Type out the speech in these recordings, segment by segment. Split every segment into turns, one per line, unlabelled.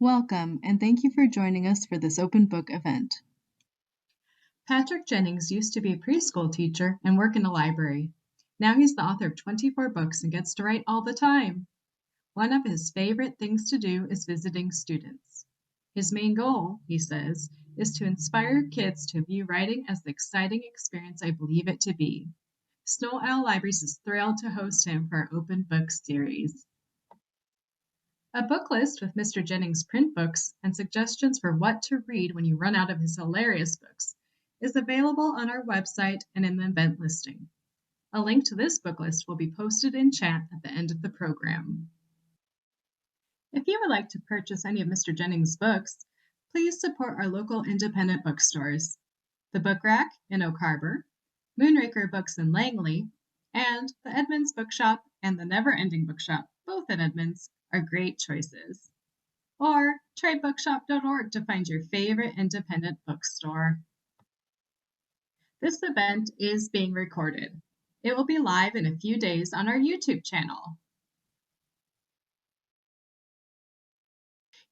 Welcome, and thank you for joining us for this open book event. Patrick Jennings used to be a preschool teacher and work in a library. Now he's the author of 24 books and gets to write all the time. One of his favorite things to do is visiting students. His main goal, he says, is to inspire kids to view writing as the exciting experience I believe it to be. Snow Owl Libraries is thrilled to host him for our open book series. A book list with Mr. Jennings' print books and suggestions for what to read when you run out of his hilarious books is available on our website and in the event listing. A link to this book list will be posted in chat at the end of the program. If you would like to purchase any of Mr. Jennings' books, please support our local independent bookstores, the Book Rack in Oak Harbor, Moonraker Books in Langley, and the Edmonds Bookshop and the Never Ending Bookshop, both in Edmonds, are great choices. Or try bookshop.org to find your favorite independent bookstore. This event is being recorded. It will be live in a few days on our YouTube channel.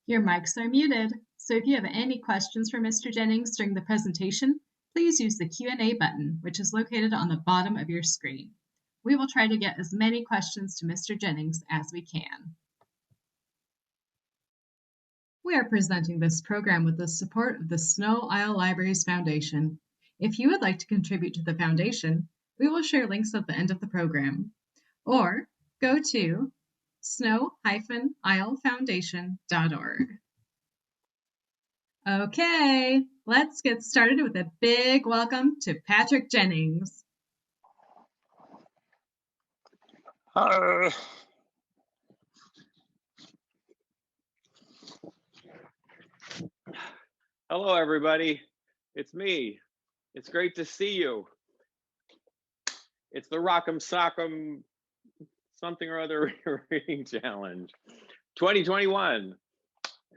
Your mics are muted, so if you have any questions for Mr. Jennings during the presentation, please use the Q&A button, which is located on the bottom of your screen. We will try to get as many questions to Mr. Jennings as we can. We are presenting this program with the support of the Snow Isle Libraries Foundation. If you would like to contribute to the foundation, we will share links at the end of the program. Or go to snow-islefoundation.org. Okay, let's get started with a big welcome to Patrick Jennings.
Hello, everybody. It's me. It's great to see you. It's the Rock'em Sock'em something or other reading challenge 2021.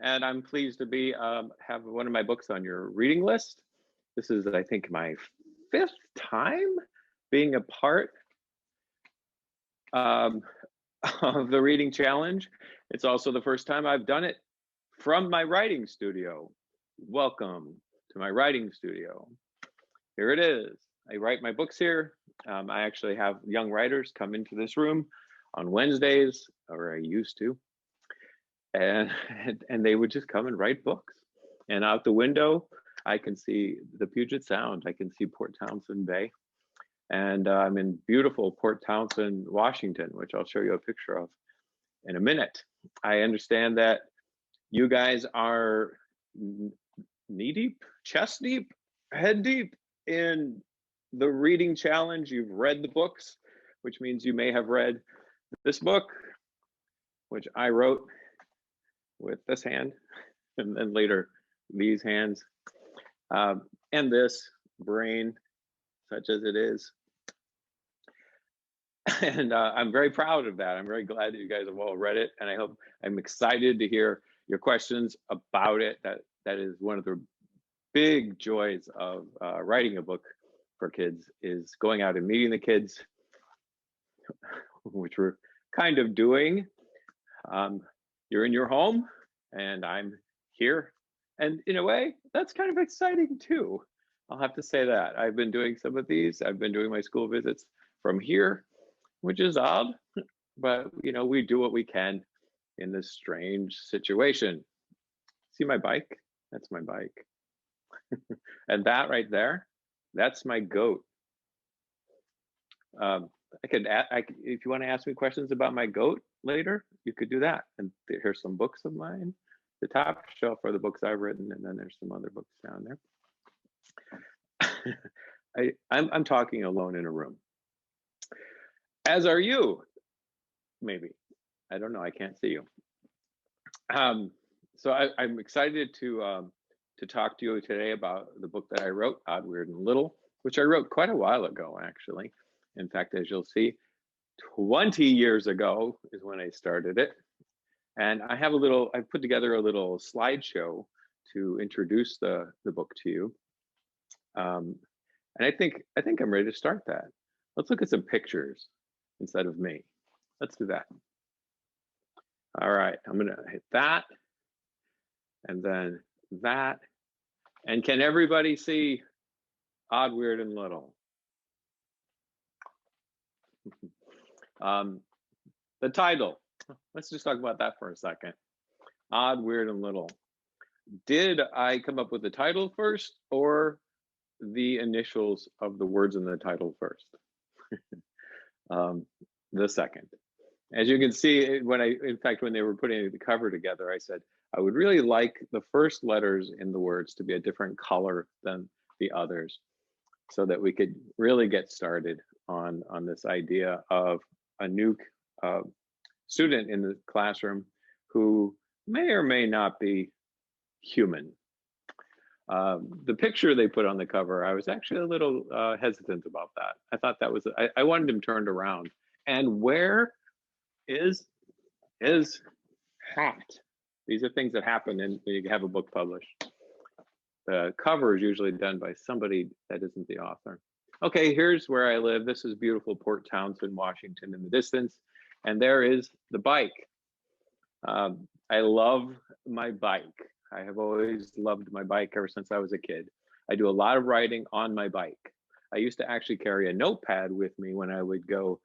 And I'm pleased to be have one of my books on your reading list. This is, I think, my 5th time being a part of the reading challenge. It's also the first time I've done it from my writing studio. Welcome to my writing studio. Here it is. I write my books here. I actually have young writers come into this room on Wednesdays, or I used to, and they would just come and write books. And out the window, I can see the Puget Sound. I can see Port Townsend Bay. And I'm in beautiful Port Townsend, Washington, which I'll show you a picture of in a minute. I understand that you guys are knee deep, chest deep, head deep in the reading challenge. You've read the books, which means you may have read this book, which I wrote with this hand, and then later these hands, and this brain, such as it is. And I'm very proud of that. I'm very glad that you guys have all read it, and I'm excited to hear your questions about it. That is one of the big joys of writing a book for kids, is going out and meeting the kids, which we're kind of doing. You're in your home and I'm here. And in a way, that's kind of exciting too. I'll have to say that. I've been doing some of these. I've been doing my school visits from here, which is odd, but we do what we can in this strange situation. See my bike? That's my bike. And that right there, that's my goat. If you want to ask me questions about my goat later, you could do that. And here's some books of mine. The top shelf are the books I've written, and then there's some other books down there. I'm talking alone in a room. As are you, maybe. I don't know. I can't see you. So I'm excited to talk to you today about the book that I wrote, Odd, Weird, and Little, which I wrote quite a while ago, actually. In fact, as you'll see, 20 years ago is when I started it. And I put together a little slideshow to introduce the book to you. And I think I'm ready to start that. Let's look at some pictures instead of me. Let's do that. All right, I'm gonna hit that. and then that. And can everybody see Odd, Weird, and Little? The title, let's just talk about that for a second. Odd, Weird, and Little. Did I come up with the title first or the initials of the words in the title first? The second. As you can see, in fact, when they were putting the cover together, I said, I would really like the first letters in the words to be a different color than the others, so that we could really get started on this idea of a new student in the classroom who may or may not be human. The picture they put on the cover, I was actually a little hesitant about that. I thought that was, I wanted him turned around. And where is his hat? These are things that happen when you have a book published. The cover is usually done by somebody that isn't the author. Okay, here's where I live. This is beautiful Port Townsend, Washington in the distance. And there is the bike. I love my bike. I have always loved my bike ever since I was a kid. I do a lot of riding on my bike. I used to actually carry a notepad with me when I would go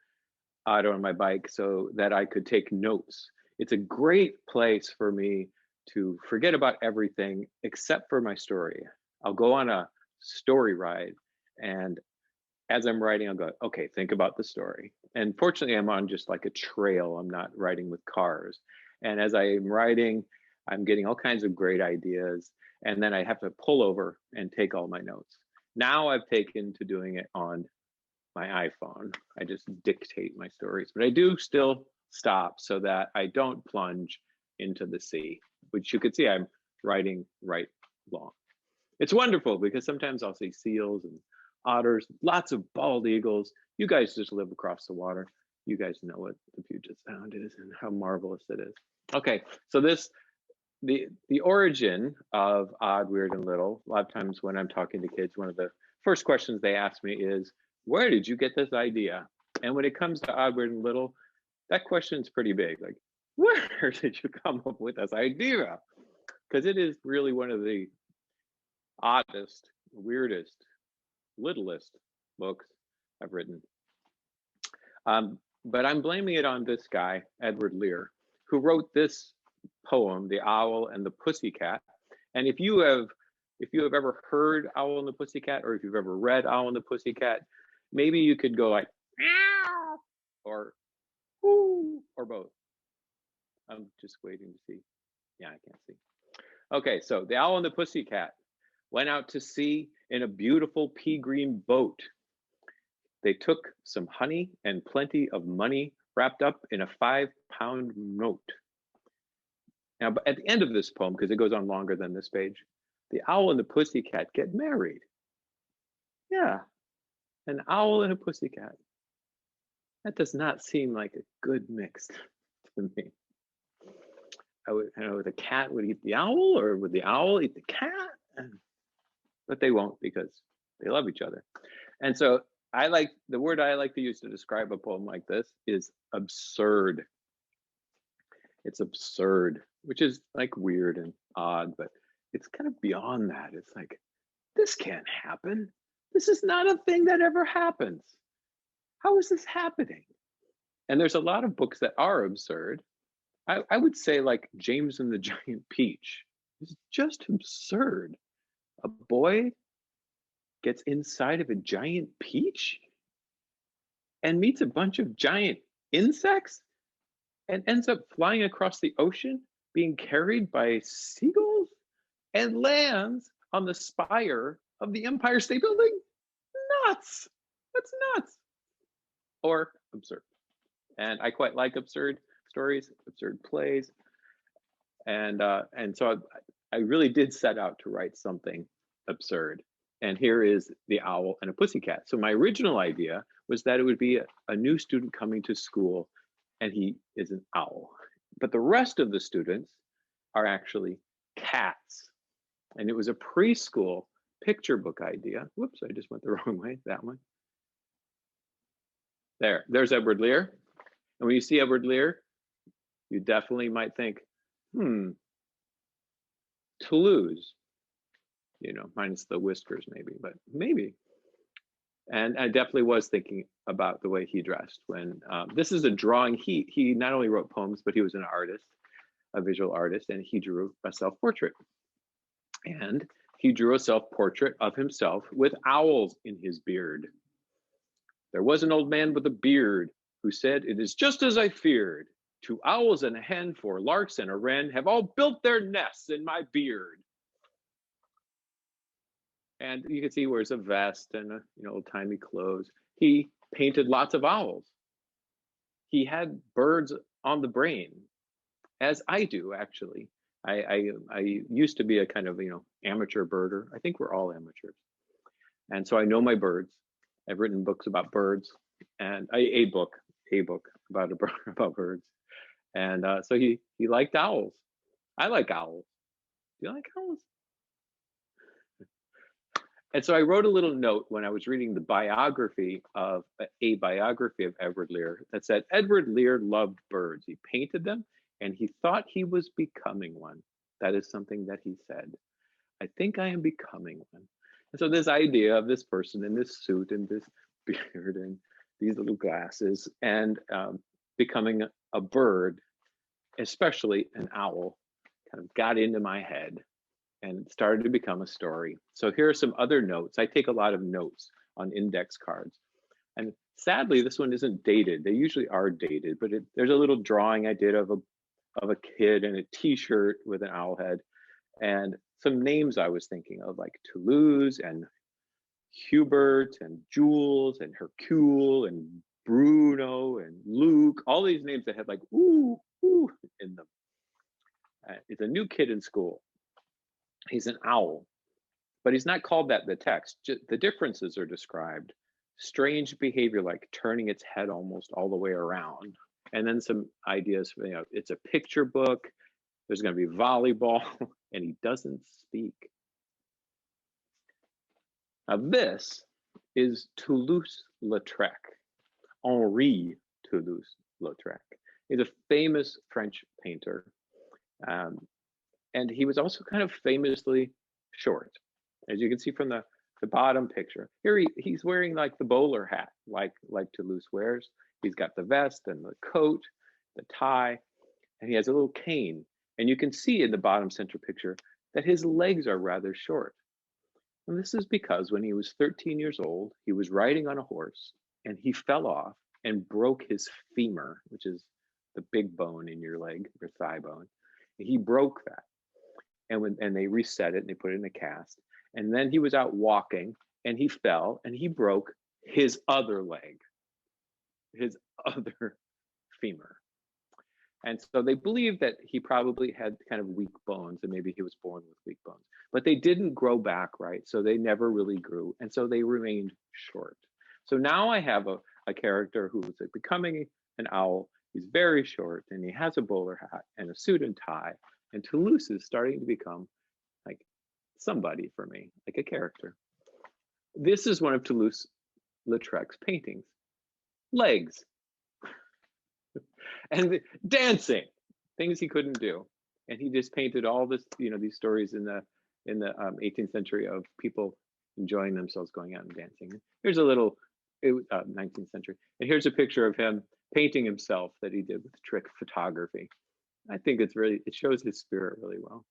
out on my bike so that I could take notes. It's a great place for me to forget about everything except for my story. I'll go on a story ride, and as I'm riding, I'll go, okay, think about the story. And fortunately, I'm on just like a trail. I'm not riding with cars. And as I'm riding, I'm getting all kinds of great ideas. And then I have to pull over and take all my notes. Now I've taken to doing it on my iPhone. I just dictate my stories, but I do still stop so that I don't plunge into the sea, which you could see I'm riding right along. It's wonderful because sometimes I'll see seals and otters, lots of bald eagles. You guys just live across the water. You guys know what the Puget Sound is and how marvelous it is. Okay, so the origin of Odd, Weird, and Little, a lot of times when I'm talking to kids, one of the first questions they ask me is, where did you get this idea? And when it comes to Odd, Weird, and Little, that question is pretty big. Like, where did you come up with this idea? Because it is really one of the oddest, weirdest, littlest books I've written. But I'm blaming it on this guy, Edward Lear, who wrote this poem, The Owl and the Pussycat. And if you have ever heard Owl and the Pussycat, or if you've ever read Owl and the Pussycat, maybe you could go like, meow, or whoo, or both. I'm just waiting to see. Yeah, I can't see. Okay, so The Owl and the Pussycat went out to sea in a beautiful pea green boat. They took some honey and plenty of money wrapped up in a 5-pound note. Now, at the end of this poem, because it goes on longer than this page, the owl and the pussycat get married. Yeah, an owl and a pussycat. That does not seem like a good mix to me. The cat would eat the owl, or would the owl eat the cat? But they won't, because they love each other. And so the word I like to use to describe a poem like this is absurd. It's absurd, which is like weird and odd, but it's kind of beyond that. It's like, this can't happen. This is not a thing that ever happens. How is this happening? And there's a lot of books that are absurd. I would say like James and the Giant Peach. It's just absurd. A boy gets inside of a giant peach and meets a bunch of giant insects and ends up flying across the ocean, being carried by seagulls, and lands on the spire of the Empire State Building? Nuts! That's nuts. Or absurd. And I quite like absurd stories, absurd plays. And so I really did set out to write something absurd. And here is The Owl and a Pussycat. So my original idea was that it would be a new student coming to school, and he is an owl. But the rest of the students are actually cats. And it was a preschool picture book idea. Whoops, I just went the wrong way, that one. There's Edward Lear. And when you see Edward Lear, you definitely might think, Toulouse, minus the whiskers maybe, but maybe. And I definitely was thinking about the way he dressed when this is a drawing. He not only wrote poems, but he was an artist, a visual artist, and he drew a self-portrait. And he drew a self-portrait of himself with owls in his beard. There was an old man with a beard who said, "It is just as I feared. 2 owls and a hen, 4 larks and a wren have all built their nests in my beard." And you can see he wears a vest and old-timey clothes. He painted lots of owls. He had birds on the brain, as I do actually. I used to be a kind of amateur birder. I think we're all amateurs, and so I know my birds. I've written books about birds, and a book about about birds. And so he liked owls. I like owls. Do you like owls? And so I wrote a little note when I was reading the biography of Edward Lear that said Edward Lear loved birds. He painted them and he thought he was becoming one. That is something that he said. I think I am becoming one. And so this idea of this person in this suit and this beard and these little glasses and becoming a bird, especially an owl, kind of got into my head and started to become a story. So here are some other notes. I take a lot of notes on index cards. And sadly, this one isn't dated. They usually are dated, but there's a little drawing I did of a kid in a t-shirt with an owl head and some names I was thinking of, like Toulouse and Hubert and Jules and Hercule and Bruno and Luke, all these names that had like ooh, ooh in them. It's a new kid in school. He's an owl, but he's not called that in the text. The differences are described. Strange behavior, like turning its head almost all the way around. And then some ideas, it's a picture book. There's going to be volleyball, and he doesn't speak. Now this is Toulouse-Lautrec, Henri Toulouse-Lautrec. He's a famous French painter. And he was also kind of famously short, as you can see from the bottom picture. Here he's wearing like the bowler hat, like Toulouse wears. He's got the vest and the coat, the tie, and he has a little cane. And you can see in the bottom center picture that his legs are rather short. And this is because when he was 13 years old, he was riding on a horse and he fell off and broke his femur, which is the big bone in your leg, your thigh bone. He broke that. And they reset it and they put it in a cast. And then he was out walking and he fell and he broke his other leg, his other femur. And so they believe that he probably had kind of weak bones and maybe he was born with weak bones, but they didn't grow back, right? So they never really grew. And so they remained short. So now I have a character who is becoming an owl. He's very short and he has a bowler hat and a suit and tie. And Toulouse is starting to become like somebody for me, like a character. This is one of Toulouse-Lautrec's paintings. Legs. And dancing, things he couldn't do. And he just painted all this, these stories in the 18th century of people enjoying themselves going out and dancing. Here's a little 19th century. And here's a picture of him painting himself that he did with trick photography. I think it shows his spirit really well.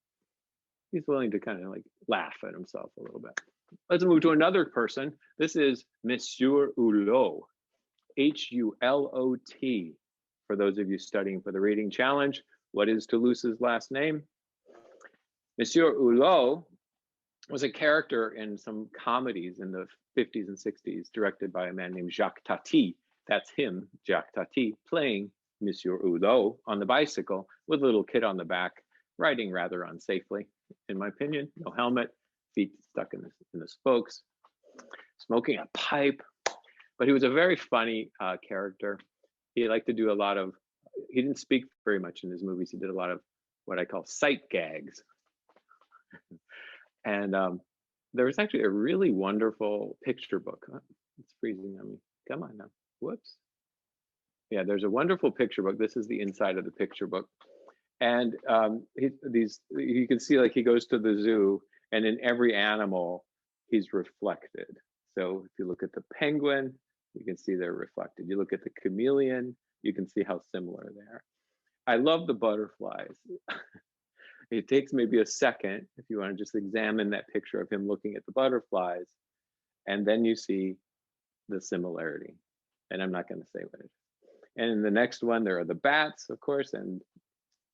He's willing to kind of like laugh at himself a little bit. Let's move to another person. This is Monsieur Hulot, Hulot. For those of you studying for the reading challenge, what is Toulouse's last name? Monsieur Hulot was a character in some comedies in the 50s and 60s, directed by a man named Jacques Tati. That's him, Jacques Tati, playing Monsieur Hulot on the bicycle with a little kid on the back, riding rather unsafely, in my opinion. No helmet, feet stuck in the spokes, smoking a pipe. But he was a very funny character. He liked to do he didn't speak very much in his movies. He did a lot of what I call sight gags. And there was actually a really wonderful picture book. It's freezing on me. Come on now. Whoops. Yeah, there's a wonderful picture book. This is the inside of the picture book. And you can see like he goes to the zoo, and in every animal, he's reflected. So if you look at the penguin, you can see they're reflected. You look at the chameleon, you can see how similar they are. I love the butterflies. It takes maybe a second if you want to just examine that picture of him looking at the butterflies, and then you see the similarity. And I'm not going to say what it is. And in the next one, there are the bats, of course, and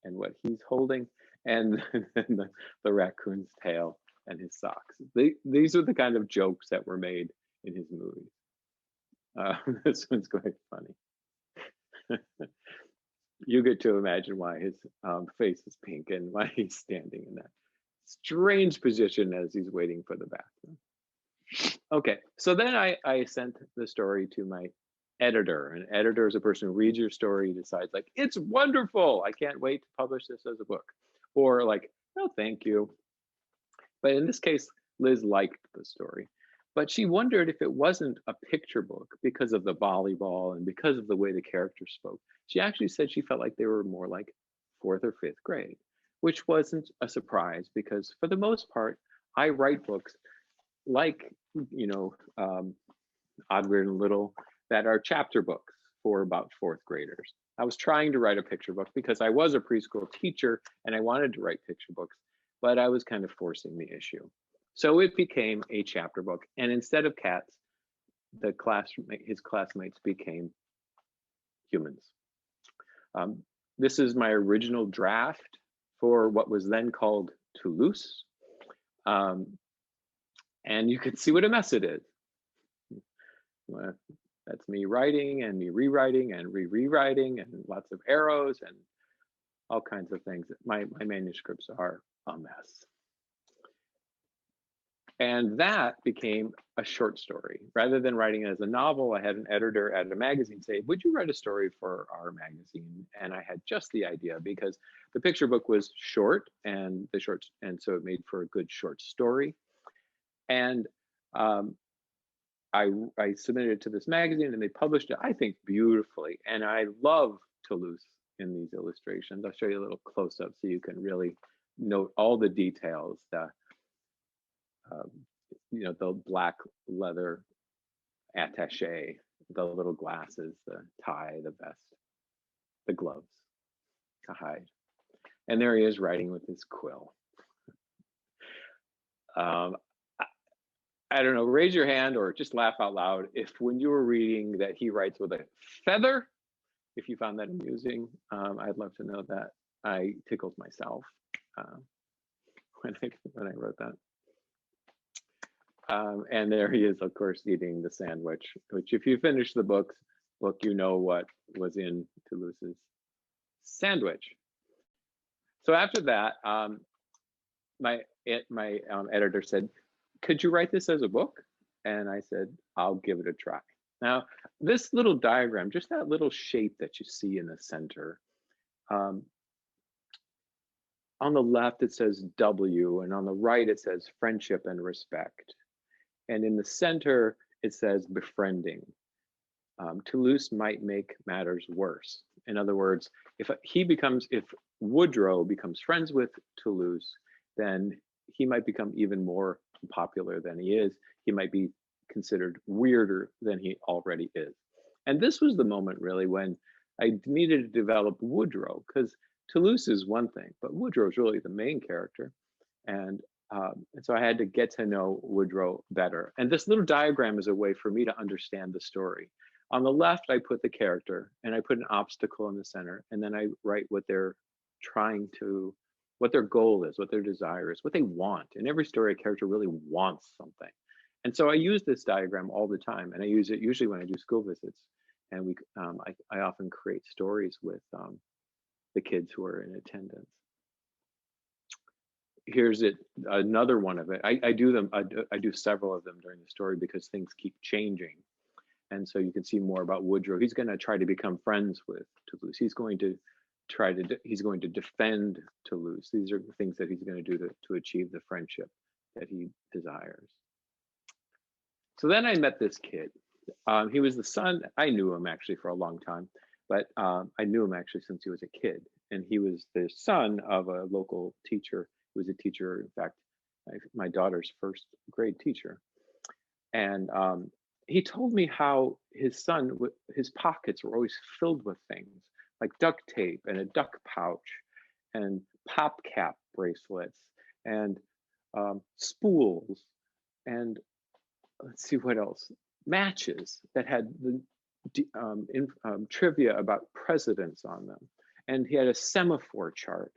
what he's holding, and then the raccoon's tail and his socks. These are the kind of jokes that were made in his movies. This one's quite funny. You get to imagine why his face is pink and why he's standing in that strange position as he's waiting for the bathroom. Okay, so then I sent the story to my editor. An editor is a person who reads your story, decides like, it's wonderful, I can't wait to publish this as a book. Or like, no, thank you. But in this case, Liz liked the story. But she wondered if it wasn't a picture book because of the volleyball and because of the way the characters spoke. She actually said she felt like they were more like 4th or 5th grade, which wasn't a surprise because for the most part, I write books like, Odd, Weird, and Little that are chapter books for about 4th graders. I was trying to write a picture book because I was a preschool teacher and I wanted to write picture books, but I was kind of forcing the issue. So it became a chapter book. And instead of cats, his classmates became humans. This is my original draft for what was then called Toulouse. And you can see what a mess it is. That's me writing and me rewriting and rewriting and lots of arrows and all kinds of things. My manuscripts are a mess. And that became a short story. Rather than writing it as a novel, I had an editor at a magazine say, would you write a story for our magazine? And I had just the idea because the picture book was short and so it made for a good short story. And I submitted it to this magazine and they published it, I think, beautifully. And I love Toulouse in these illustrations. I'll show you a little close up so you can really note all the details. The black leather attaché, the little glasses, the tie, the vest, the gloves to hide. And there he is writing with his quill. I don't know, raise your hand or just laugh out loud if when you were reading that he writes with a feather, if you found that amusing. I'd love to know that. I tickled myself when I wrote that. And there he is, of course, eating the sandwich, which if you finish the book, you know what was in Toulouse's sandwich. So after that, my editor said, could you write this as a book? And I said, I'll give it a try. Now, this little diagram, just that little shape that you see in the center, on the left, it says W, and on the right, it says friendship and respect. And in the center, it says befriending. Toulouse might make matters worse. In other words, if Woodrow becomes friends with Toulouse, then he might become even more popular than he is. He might be considered weirder than he already is. And this was the moment really when I needed to develop Woodrow, because Toulouse is one thing, but Woodrow is really the main character. And so I had to get to know Woodrow better. And this little diagram is a way for me to understand the story. On the left, I put the character and I put an obstacle in the center, and then I write what they're what their goal is, what their desire is, what they want. In every story, a character really wants something. And so I use this diagram all the time, and I use it usually when I do school visits. And I often create stories with the kids who are in attendance. Here's another one of it. I do several of them during the story because things keep changing. And so you can see more about Woodrow. He's going to try to become friends with Toulouse. He's going to defend Toulouse. These are the things that he's going to do to achieve the friendship that he desires. So then I met this kid. He was the son. I knew him actually for a long time, but I knew him actually since he was a kid. and he was the son of a local teacher who was a teacher, in fact, my daughter's first grade teacher. And he told me how his son, his pockets were always filled with things like duct tape and a duck pouch and pop cap bracelets and spools and let's see what else, matches that had the trivia about presidents on them. And he had a semaphore chart.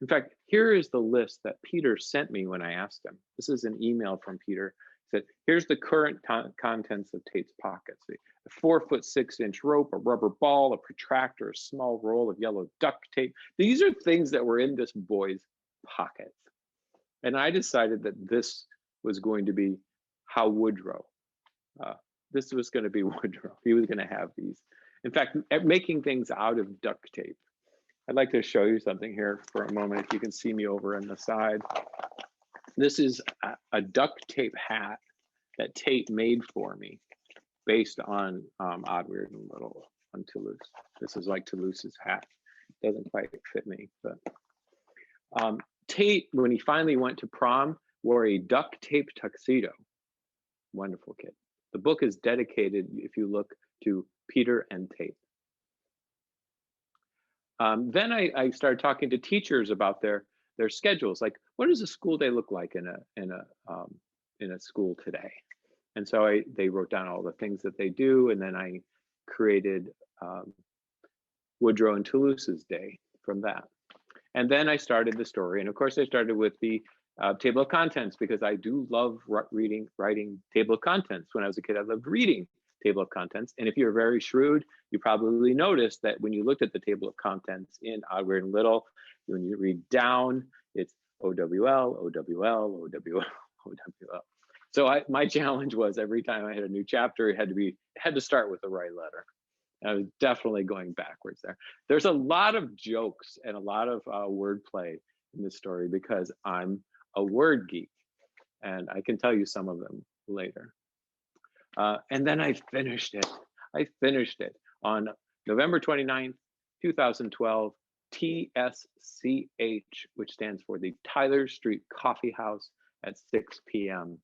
In fact, here is the list that Peter sent me when I asked him. This is an email from Peter. He said, here's the current contents of Tate's pockets. A 4'6" rope, a rubber ball, a protractor, a small roll of yellow duct tape. These are things that were in this boy's pockets. And I decided that this was going to be how Woodrow, this was going to be Woodrow. He was going to have these. In fact, making things out of duct tape. I'd like to show you something here for a moment, if you can see me over on the side. This is a duct tape hat that Tate made for me based on Odd, Weird, and Little on Toulouse. This is like Toulouse's hat. Doesn't quite fit me, but Tate, when he finally went to prom, wore a duct tape tuxedo. Wonderful kid. The book is dedicated, if you look, to Peter and Tate. Then I started talking to teachers about their schedules, like what does a school day look like in a school today? And so they wrote down all the things that they do, and then I created Woodrow and Toulouse's day from that. And then I started the story, and of course I started with the table of contents, because I do love writing table of contents. When I was a kid, I loved reading table of contents. And if you're very shrewd, you probably noticed that when you looked at the table of contents in Odd, Weird, and Little, when you read down, it's OWL, OWL, OWL, OWL. So my challenge was every time I had a new chapter, it had to start with the right letter. And I was definitely going backwards there. There's a lot of jokes and a lot of wordplay in this story because I'm a word geek, and I can tell you some of them later. And then I finished it. I finished it on November 29th, 2012, TSCH, which stands for the Tyler Street Coffee House at 6 p.m.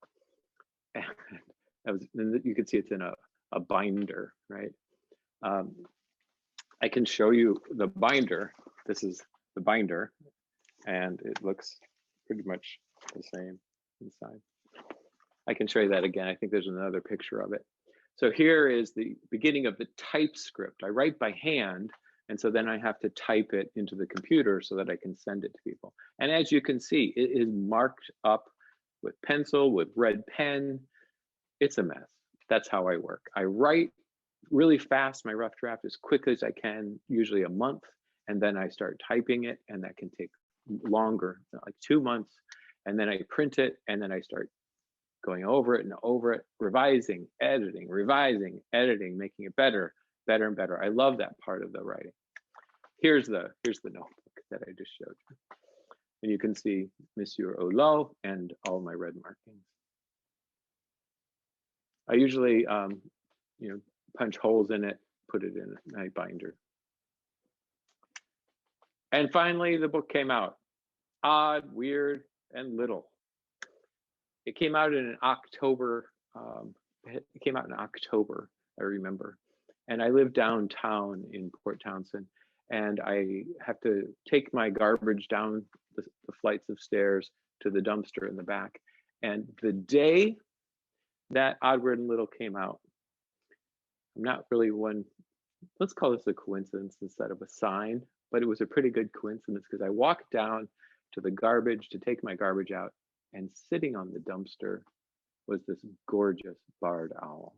And you can see it's in a binder, right? I can show you the binder. This is the binder, and it looks pretty much the same inside. I can show you that again. I think there's another picture of it. So here is the beginning of the TypeScript. I write by hand, and so then I have to type it into the computer so that I can send it to people. And as you can see, it is marked up with pencil, with red pen. It's a mess. That's how I work. I write really fast, my rough draft, as quickly as I can, usually a month, and then I start typing it, and that can take longer, like 2 months, and then I print it, and then I start going over it and over it, revising, editing, making it better, better and better. I love that part of the writing. Here's the notebook that I just showed you. And you can see Monsieur Hulot and all my red markings. I usually, punch holes in it, put it in my binder. And finally, the book came out, Odd, Weird, and Little. It came out in October. It came out in October, I remember. And I live downtown in Port Townsend, and I have to take my garbage down the flights of stairs to the dumpster in the back. And the day that Odd, Weird, and Little came out, I'm not really one, let's call this a coincidence instead of a sign, but it was a pretty good coincidence because I walked down to the garbage to take my garbage out, and sitting on the dumpster was this gorgeous barred owl.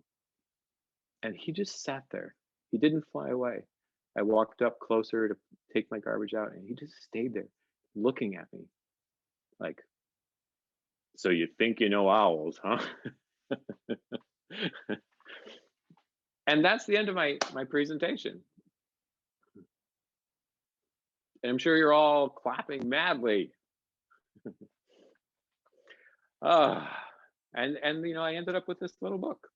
And he just sat there. He didn't fly away. I walked up closer to take my garbage out, and he just stayed there looking at me like, so you think you know owls, huh? And that's the end of my presentation. And I'm sure you're all clapping madly. And I ended up with this little book.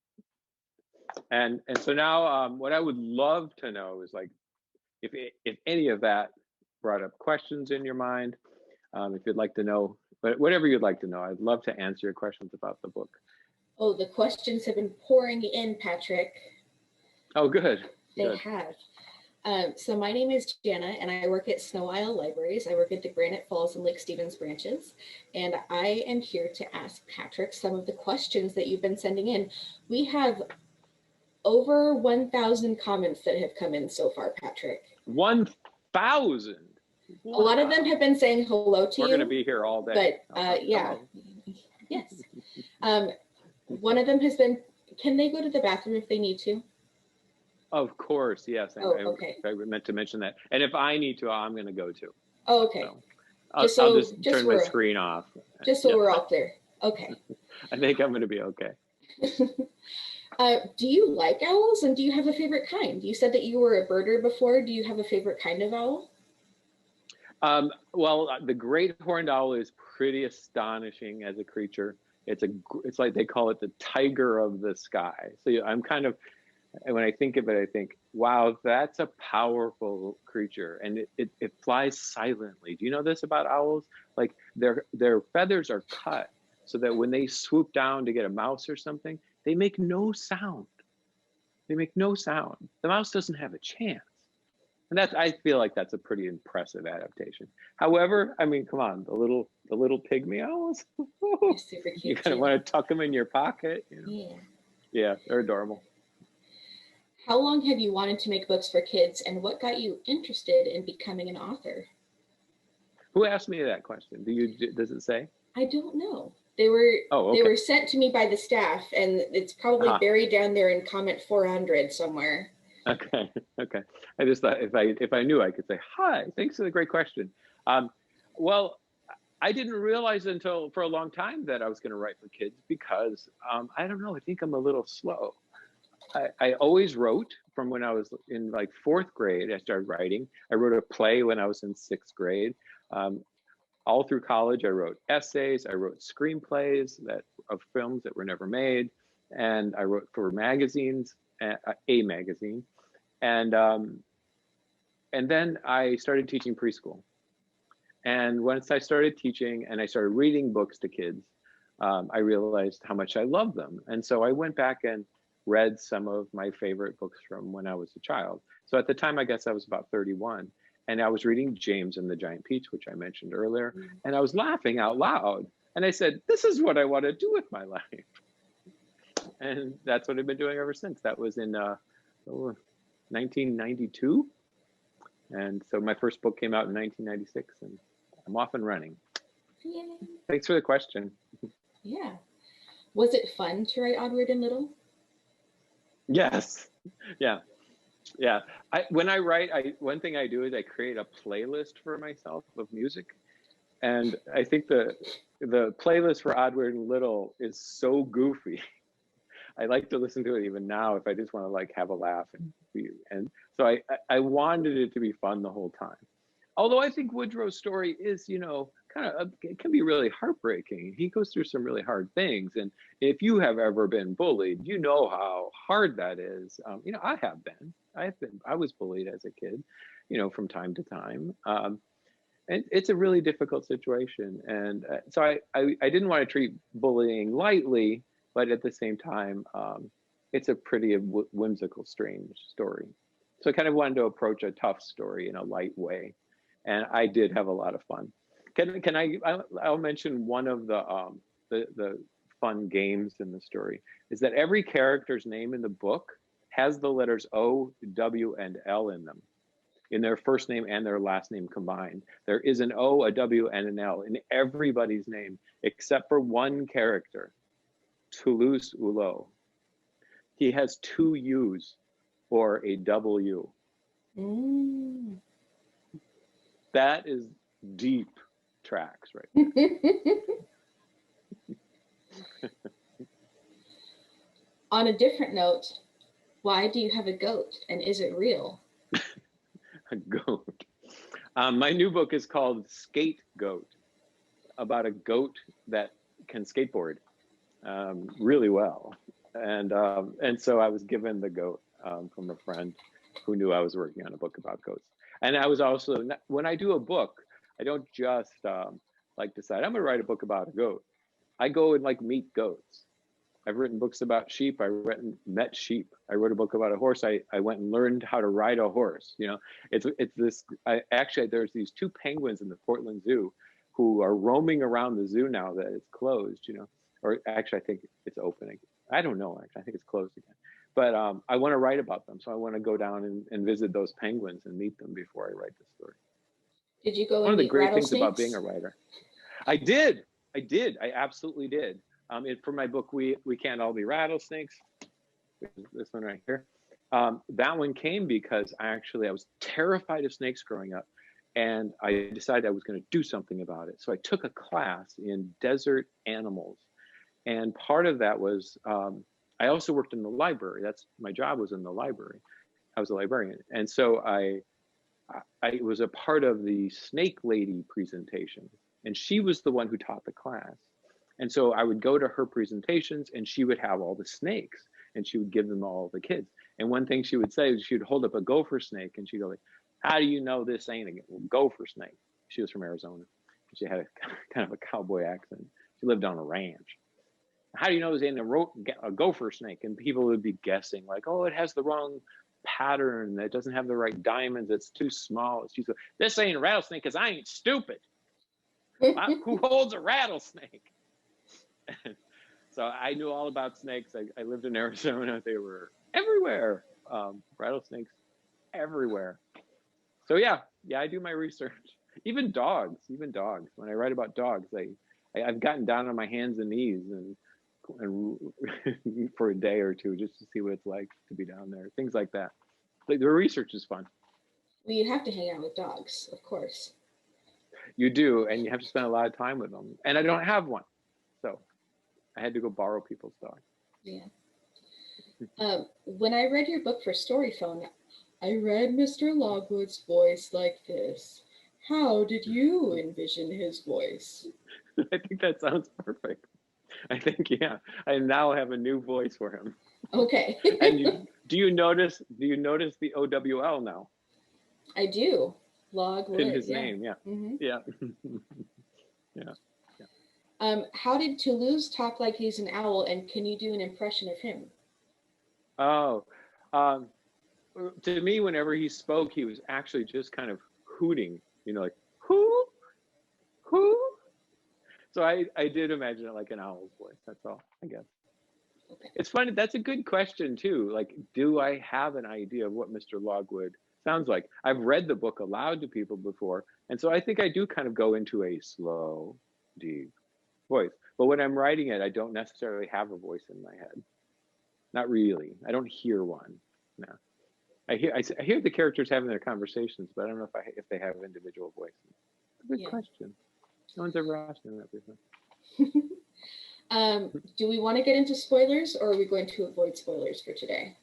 And so now what I would love to know is, like, if any of that brought up questions in your mind. If you'd like to know, but whatever you'd like to know, I'd love to answer your questions about the book.
Oh, the questions have been pouring in, Patrick.
Oh, good.
They have. So my name is Jana, and I work at Snow Isle Libraries. I work at the Granite Falls and Lake Stevens branches, and I am here to ask Patrick some of the questions that you've been sending in. We have over 1,000 comments that have come in so far, Patrick.
1,000?
Wow. A lot of them have been saying hello to you.
We're going to be here all day.
But yeah, yes. One of them has been, can they go to the bathroom if they need to?
Of course, yes.
Okay.
I meant to mention that. And if I need to, I'm going to go too.
Oh, okay.
So I'll just turn my screen off.
Just so we're all clear. Okay.
I think I'm going to be okay.
Do you like owls, and do you have a favorite kind? You said that you were a birder before. Do you have a favorite kind of owl?
Well, the great horned owl is pretty astonishing as a creature. It's like they call it the tiger of the sky. So I'm kind of, when I think of it, I think, wow, that's a powerful creature, and it flies silently. Do you know this about owls? Like their feathers are cut so that when they swoop down to get a mouse or something, they make no sound. They make no sound. The mouse doesn't have a chance. And I feel like that's a pretty impressive adaptation. However, I mean, come on, the little pygmy owls.
They're super cute.
You kind of want to tuck them in your pocket. You know?
Yeah.
Yeah, they're adorable.
How long have you wanted to make books for kids, and what got you interested in becoming an author?
Who asked me that question? Does it say?
I don't know. They were sent to me by the staff, and it's probably buried down there in comment 400 somewhere.
Okay. I just thought if I knew, I could say, hi, thanks for the great question. Well, I didn't realize until for a long time that I was going to write for kids because I don't know, I think I'm a little slow. I always wrote from when I was in like 4th grade. I started writing. I wrote a play when I was in 6th grade. All through college, I wrote essays. I wrote screenplays of films that were never made, and I wrote for magazines, a magazine, and then I started teaching preschool. And once I started teaching and I started reading books to kids, I realized how much I love them, and so I went back and read some of my favorite books from when I was a child. So at the time, I guess I was about 31. And I was reading James and the Giant Peach, which I mentioned earlier. And I was laughing out loud. And I said, this is what I want to do with my life. And that's what I've been doing ever since. That was in 1992. And so my first book came out in 1996. And I'm off and running.
Yay.
Thanks for the question.
Yeah. Was it fun to write Odd, Weird, and Little?
Yes. Yeah. When I write, one thing I do is I create a playlist for myself of music, and I think the playlist for Odd, Weird, and Little is so goofy. I like to listen to it even now if I just want to like have a laugh, and so I wanted it to be fun the whole time. Although I think Woodrow's story is, it can be really heartbreaking. He goes through some really hard things. And if you have ever been bullied, you know how hard that is. I have been. I was bullied as a kid, from time to time. And it's a really difficult situation. And so I didn't want to treat bullying lightly, but at the same time, it's a pretty whimsical, strange story. So I kind of wanted to approach a tough story in a light way. And I did have a lot of fun. I'll mention one of the fun games in the story is that every character's name in the book has the letters O, W, and L in them, in their first name and their last name combined. There is an O, a W, and an L in everybody's name except for one character, Toulouse Hulot. He has 2 U's or a W.
Mm.
That is deep tracks, right?
On a different note, why do you have a goat, and is it real?
A goat. My new book is called Skate Goat, about a goat that can skateboard really well. And so I was given the goat from a friend who knew I was working on a book about goats. And I was also, when I do a book, I don't just like decide, I'm gonna write a book about a goat. I go and like meet goats. I've written books about sheep. Met sheep. I wrote a book about a horse. I went and learned how to ride a horse. You know, it's this. Actually, there's these two penguins in the Portland Zoo who are roaming around the zoo now that it's closed. You know, or actually, I think it's opening. I don't know. Actually, I think it's closed again. But I want to write about them, so I want to go down and visit those penguins and meet them before I write the story.
Did you go
One
and
of the
meet
great things about
rattlesnakes?
being a writer. I did. I absolutely did. For my book, we can't all be rattlesnakes. This one right here. That one came because I was terrified of snakes growing up, and I decided I was going to do something about it. So I took a class in desert animals, and part of that was I also worked in the library. That's my job, was in the library. I was a librarian, and so I was a part of the snake lady presentation, and she was the one who taught the class. And so I would go to her presentations, and she would have all the snakes, and she would give them all the kids. And one thing she would say is, she would hold up a gopher snake, and she'd go like, "How do you know this ain't a gopher snake?" She was from Arizona. She had a kind of a cowboy accent. She lived on a ranch. "How do you know this ain't a gopher snake?" And people would be guessing like, "Oh, it has the wrong pattern. It doesn't have the right diamonds. It's too small. It's too small." "This ain't a rattlesnake because I ain't stupid." Who holds a rattlesnake? So I knew all about snakes. I lived in Arizona. They were everywhere. Rattlesnakes everywhere. So yeah, I do my research. Even dogs. When I write about dogs, I've gotten down on my hands and knees and for a day or two just to see what it's like to be down there. Things like that. Like, the research is fun.
Well, you have to hang out with dogs, of course.
You do, and you have to spend a lot of time with them. And I don't have one, so I had to go borrow people's dogs.
Yeah. When I read your book for Storyphone, I read Mr. Logwood's voice like this. How did you envision his voice?
I think that sounds perfect. I think, yeah, I now have a new voice for him.
Okay.
And do you notice the OWL now?
I do. Logwood.
In his name, yeah.
Mm-hmm.
Yeah.
How did Toulouse talk like he's an owl, and can you do an impression of him?
Oh, to me, whenever he spoke, he was actually just kind of hooting, like, who? So I did imagine it like an owl's voice. That's all, I guess.
Okay.
It's funny. That's a good question too. Like, do I have an idea of what Mr. Logwood sounds like? I've read the book aloud to people before, and so I think I do kind of go into a slow, deep voice. But when I'm writing it, I don't necessarily have a voice in my head. Not really. I don't hear one. No. I hear the characters having their conversations, but I don't know if they have individual voices. It's a good question. No one's ever asked me that before.
Do we want to get into spoilers, or are we going to avoid spoilers for today?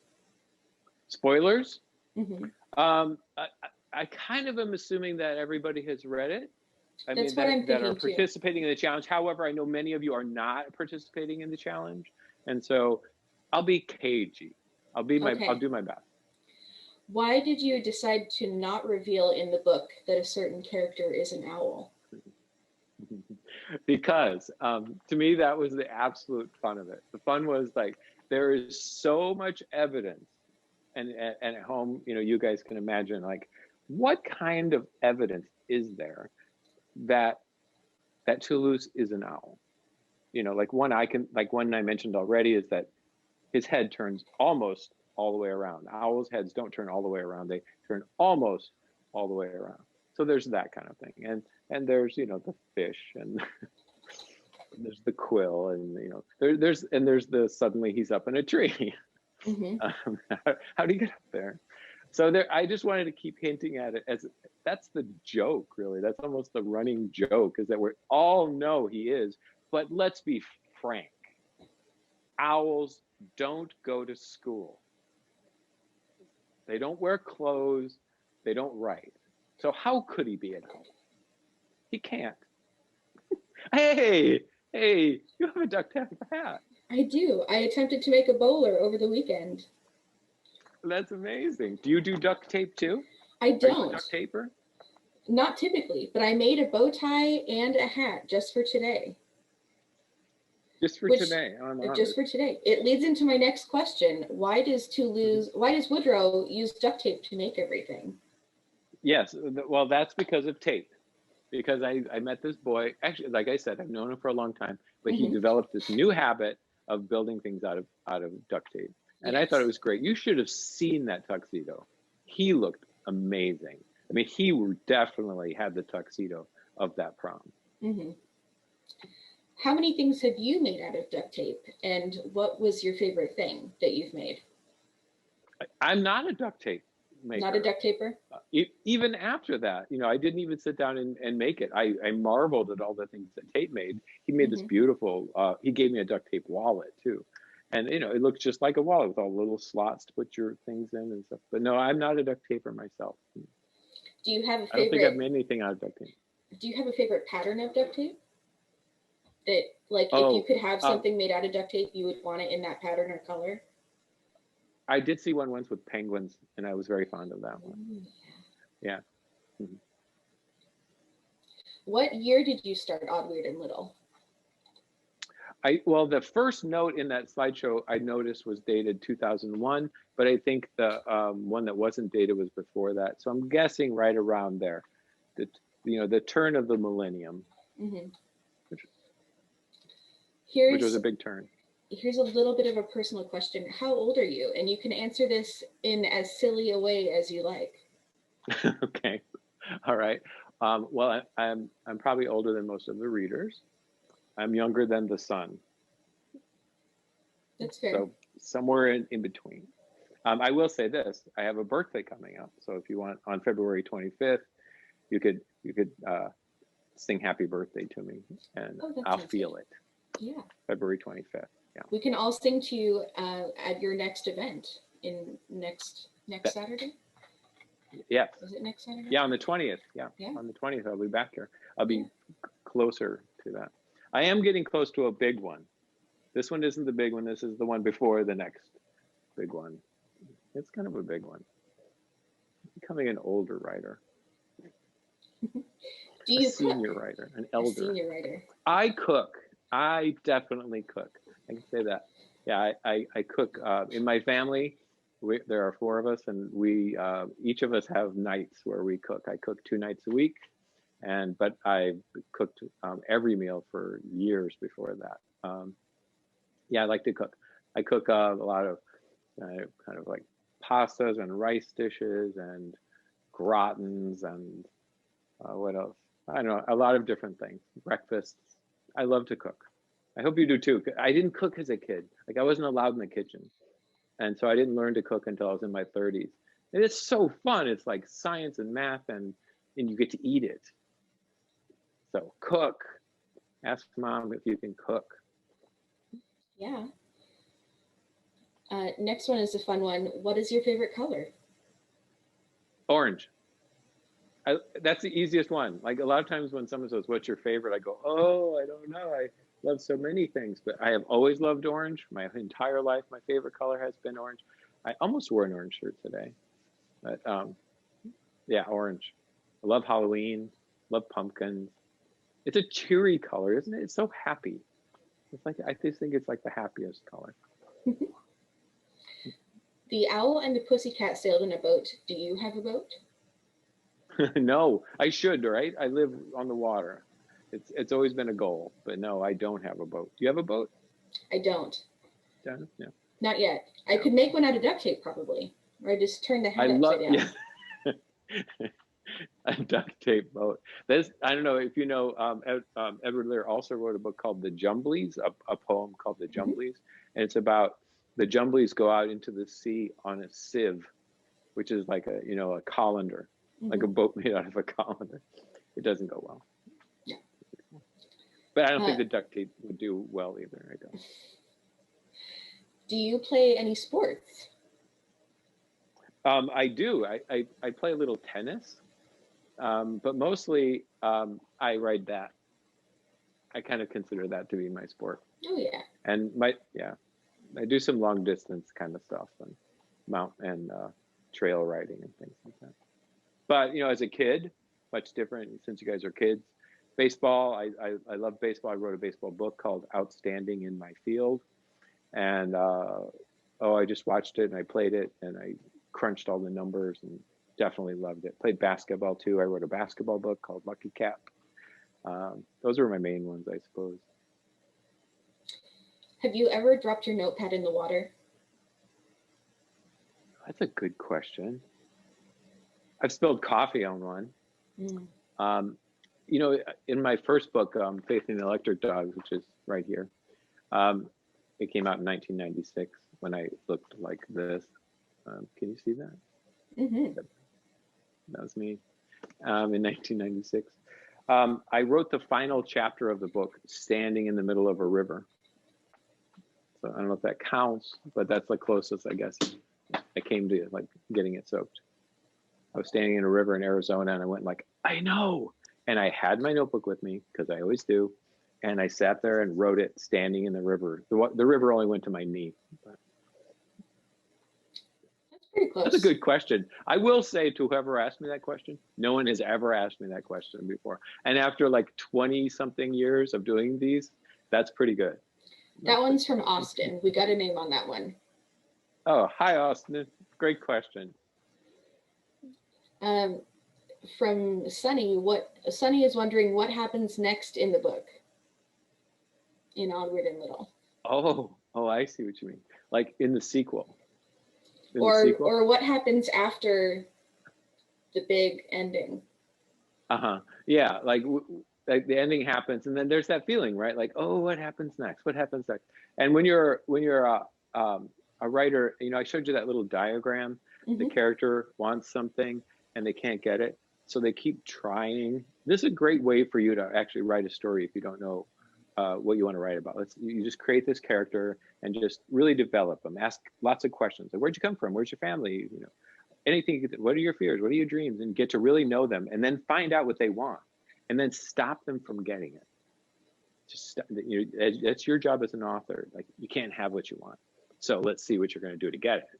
Spoilers?
Mm-hmm.
I kind of am assuming that everybody has read it.
That's what I'm thinking,
that are participating in the challenge. However, I know many of you are not participating in the challenge, and so I'll be cagey. I'll do my best.
Why did you decide to not reveal in the book that a certain character is an owl?
Because to me, that was the absolute fun of it. The fun was like, there is so much evidence, and at home, you guys can imagine, like, what kind of evidence is there that Toulouse is an owl? Like one I mentioned already is that his head turns almost all the way around. Owls' heads don't turn all the way around; they turn almost all the way around. So there's that kind of thing, and there's the fish, and there's the quill, and there's the suddenly he's up in a tree.
Mm-hmm.
How do you get up there? So I just wanted to keep hinting at it, as that's the joke, really. That's almost the running joke, is that we all know he is. But let's be frank. Owls don't go to school. They don't wear clothes. They don't write. So how could he be an owl? He can't. Hey, you have a duct tape hat.
I do. I attempted to make a bowler over the weekend.
That's amazing. Do you do duct tape too?
I
Are you a
don't.
duct taper?
Not typically, but I made a bow tie and a hat just for today.
Just for
Which,
today. I'm honored.
just for today. It leads into my next question. Why does Woodrow use duct tape to make everything?
Yes, well, that's because of tape. Because I met this boy, actually, like I said, I've known him for a long time, but he
Mhm.
developed this new habit of building things out of duct tape. And I thought it
Yes.
was great. You should have seen that tuxedo. He looked amazing. I mean, he definitely had the tuxedo of that prom.
Mhm. How many things have you made out of duct tape? And what was your favorite thing that you've made?
I'm not a duct tape
Not a
maker.
duct taper?
Even after that, I didn't even sit down and make it. I marveled at all the things that tape made. He made this
Mhm.
beautiful, he gave me a duct tape wallet too. And it looks just like a wallet with all little slots to put your things in and stuff. But no, I'm not a duct taper myself.
Do you have a
I don't think I've
favorite
made anything out of duct tape.
do you have a favorite pattern of duct tape? That, like, if you
Oh,
could have
um,
something made out of duct tape, you would want it in that pattern or color?
I did see one once with penguins, and I was very fond of that one.
Ooh.
Yeah. Mhm.
What year did you start Odd, Weird, and Little?
Well, the first note in that slideshow I noticed was dated 2001, but I think the one that wasn't dated was before that. So I'm guessing right around there, the turn of the millennium,
Mm-hmm.
which was
Here's
a big turn.
here's a little bit of a personal question. How old are you? And you can answer this in as silly a way as you like.
Okay, all right. Well, I'm probably older than most of the readers. I'm younger than the sun,
That's fair.
so somewhere in between. I will say this: I have a birthday coming up, so if you want, on February 25th, you could sing happy birthday to me, and
Oh, that
I'll
sounds
feel
good.
it.
Yeah.
February 25th. Yeah.
We can all sing to you at your next event in next
That,
Saturday.
yes.
Is it next Saturday?
Yeah, on the 20th. Yeah.
Yeah.
On the 20th, I'll be back here. I'll be
Yeah.
closer to that. I am getting close to a big one. This one isn't the big one. This is the one before the next big one. It's kind of a big one. Becoming an older writer.
Do you
A senior writer, an elder.
A senior writer.
I cook. I definitely cook. I can say that. Yeah, I cook. In my family, there are 4 of us, and we each of us have nights where we cook. I cook 2 nights a week, but I cooked every meal for years before that. Yeah, I like to cook. I cook a lot of kind of like pastas and rice dishes and gratins and what else? I don't know, a lot of different things. Breakfasts. I love to cook. I hope you do too. I didn't cook as a kid. Like I wasn't allowed in the kitchen. And so I didn't learn to cook until I was in my 30s. And it's so fun. It's like science and math and you get to eat it. So cook. Ask mom if you can cook.
Yeah. Next one is a fun one. What is your favorite color?
Orange. That's the easiest one. Like a lot of times when someone says, "What's your favorite?" I go, "Oh, I don't know. I love so many things, but I have always loved orange. My entire life, my favorite color has been orange. I almost wore an orange shirt today, but yeah, orange. I love Halloween. Love pumpkins. It's a cheery color, isn't it? It's so happy. It's like I just think it's like the happiest color.
The owl and the pussycat sailed in a boat. Do you have a boat?
No, I should, right? I live on the water. It's always been a goal, but no, I don't have a boat. Do you have a boat?
I don't.
Done? Yeah.
Not yet. I could make one out of duct tape probably, or I just turn the
I
head
love
upside down.
yeah. A duct tape boat. This I don't know if you know. Edward Lear also wrote a book called The Jumblies, a poem called The Jumblies, and it's about the Jumblies go out into the sea on a sieve, which is like a colander, like a boat made out of a colander. It doesn't go well.
Yeah.
But I don't think the duct tape would do well either. I don't.
Do you play any sports?
I do. I play a little tennis, but mostly I ride that. I kind of consider that to be my sport.
Oh yeah.
And I do some long distance kind of stuff and trail riding and things like that. But as a kid, much different since you guys are kids. Baseball, I love baseball. I wrote a baseball book called Outstanding in My Field. And I just watched it and I played it and I crunched all the numbers and definitely loved it. Played basketball too. I wrote a basketball book called Lucky Cap. Those were my main ones, I suppose.
Have you ever dropped your notepad in the water?
That's a good question. I've spilled coffee on one. In my first book, Faith in the Electric Dogs, which is right here, it came out in 1996 when I looked like this. Can you see that?
Mm-hmm.
That was me in 1996. I wrote the final chapter of the book standing in the middle of a river. So I don't know if that counts, but that's the closest, I guess, I came to like getting it soaked. I was standing in a river in Arizona and I went like, I know. And I had my notebook with me because I always do. And I sat there and wrote it standing in the river. The river only went to my knee. But
that's pretty close.
That's a good question. I will say to whoever asked me that question, no one has ever asked me that question before. And after like 20 something years of doing these, that's pretty good.
That one's from Austin. We got a name on that one.
Oh, hi, Austin. Great question.
From Sunny, Sunny is wondering what happens next in the book in Onward and Little.
Oh, I see what you mean. Like in the sequel.
Or what happens after the big ending.
Yeah, like the ending happens and then there's that feeling, right? Like, oh, what happens next? What happens next? And when you're a writer, I showed you that little diagram. Mm-hmm. The character wants something and they can't get it, so they keep trying. This is a great way for you to actually write a story if you don't know what you want to write about. You just create this character and just really develop them. Ask lots of questions. Like, where'd you come from? Where's your family? Anything. What are your fears? What are your dreams? And get to really know them, and then find out what they want, and then stop them from getting it. Just that's your job as an author. Like, you can't have what you want. So let's see what you're going to do to get it.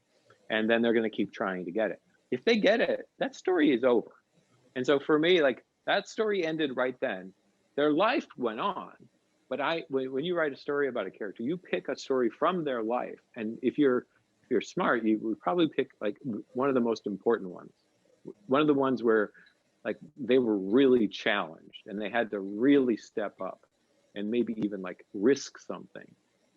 And then they're going to keep trying to get it. If they get it, that story is over. And so for me, like, that story ended right then. Their life went on. But when you write a story about a character, you pick a story from their life. And if you're smart, you would probably pick like one of the most important ones. One of the ones where like they were really challenged and they had to really step up and maybe even like risk something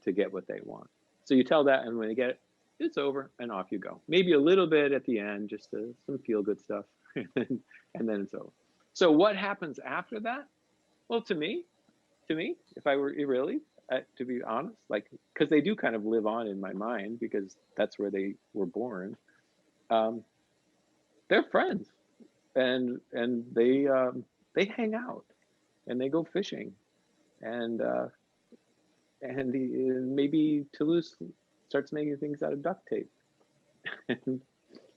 to get what they want. So you tell that, and when they get it, it's over and off you go. Maybe a little bit at the end, just some feel good stuff, and then it's over. So what happens after that? Well, to me, if I were really, to be honest, like, because they do kind of live on in my mind because that's where they were born. They're friends, and they hang out, and they go fishing, and maybe Toulouse starts making things out of duct tape. And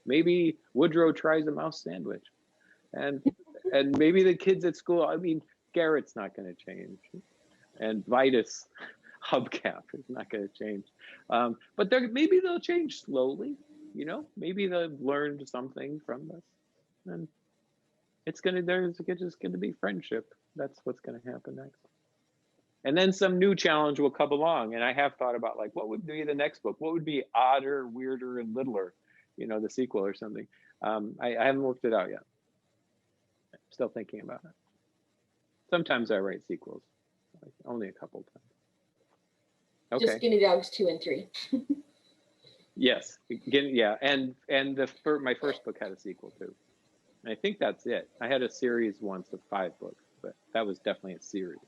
maybe Woodrow tries a mouse sandwich. And maybe the kids at school, I mean, Garrett's not going to change. And Vitus Hubcap is not going to change. But maybe they'll change slowly, maybe they've learned something from this. And there's just going to be friendship. That's what's going to happen next. And then some new challenge will come along. And I have thought about like, what would be the next book? What would be odder, weirder, and littler? The sequel or something. I haven't worked it out yet. I'm still thinking about it. Sometimes I write sequels, like only a couple times. Okay.
Just Skinny Dogs 2 and 3.
Yes. Yeah. And my first book had a sequel too. And I think that's it. I had a series once of 5 books, but that was definitely a series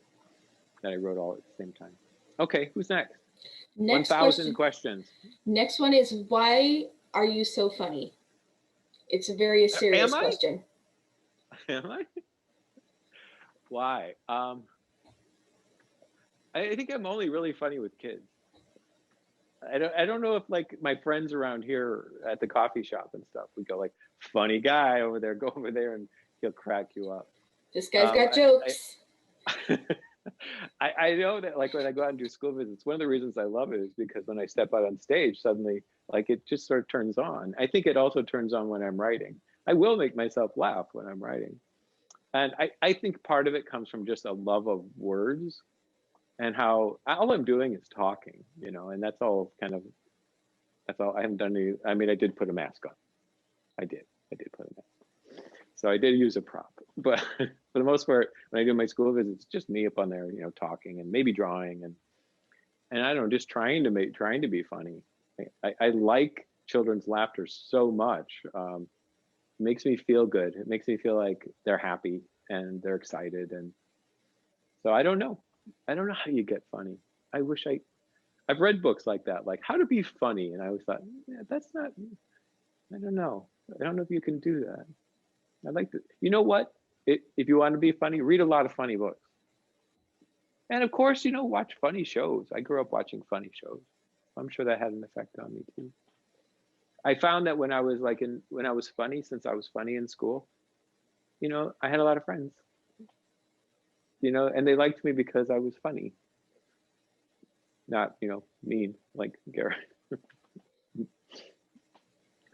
that I wrote all at the same time. Okay, who's next? 1,000 questions.
Next one is, why are you so funny? It's a very serious question.
Am I? Why? I think I'm only really funny with kids. I don't know if like my friends around here at the coffee shop and stuff, we go like, funny guy over there, go over there and he'll crack you up.
This guy's got jokes.
I know that like when I go out and do school visits, one of the reasons I love it is because when I step out on stage, suddenly like it just sort of turns on. I think it also turns on when I'm writing. I will make myself laugh when I'm writing. And I think part of it comes from just a love of words and how all I'm doing is talking, you know, and that's all kind of, that's all. I haven't done any, I mean, I did put a mask on. I did put a mask. So I did use a prop, but for the most part, when I do my school visits, it's just me up on there, you know, talking and maybe drawing and I don't know, just trying to be funny. I like children's laughter so much. It makes me feel good. It makes me feel like they're happy and they're excited. And so I don't know how you get funny. I've read books like that, like how to be funny. And I always thought, yeah, that's not, I don't know. I don't know if you can do that. I like to, you know what? If you want to be funny, read a lot of funny books. And of course, you know, watch funny shows. I grew up watching funny shows. I'm sure that had an effect on me too. I found that when I was funny, since I was funny in school, you know, I had a lot of friends, you know, and they liked me because I was funny. Not, you know, mean like Garrett.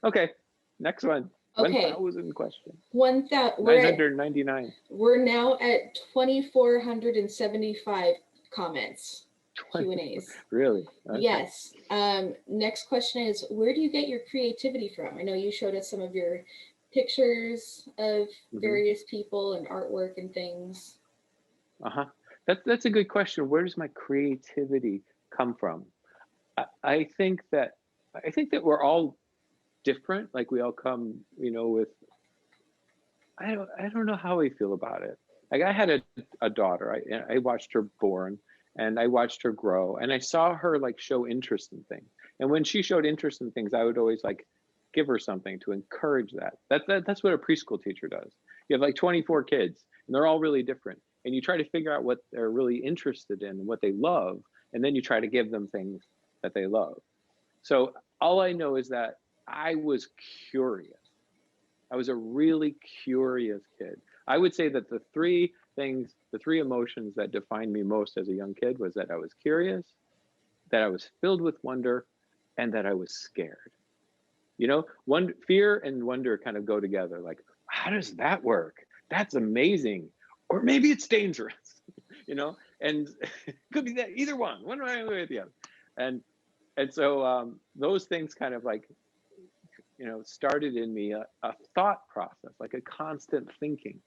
Okay, next one.
Okay.
1,000 questions.
999. We're now at 2,475 comments, Q&As.
Really? Okay.
Yes. Next question is, where do you get your creativity from? I know you showed us some of your pictures of various people and artwork and things.
That's a good question. Where does my creativity come from? I think that we're all different. Like we all come, you know, with, I don't know how I feel about it. Like I had a daughter. I watched her born and I watched her grow and I saw her like show interest in things. And when she showed interest in things, I would always like give her something to encourage that. That's what a preschool teacher does. You have like 24 kids and they're all really different. And you try to figure out what they're really interested in, what they love, and then you try to give them things that they love. So all I know is that I was curious. I was a really curious kid. I would say that the three emotions that defined me most as a young kid was that I was curious, that I was filled with wonder, and that I was scared. You know, fear and wonder kind of go together. Like, how does that work? That's amazing. Or maybe it's dangerous, you know, and it could be that either one way or the other. And so those things kind of like, you know, started in me a thought process, like a constant thinking.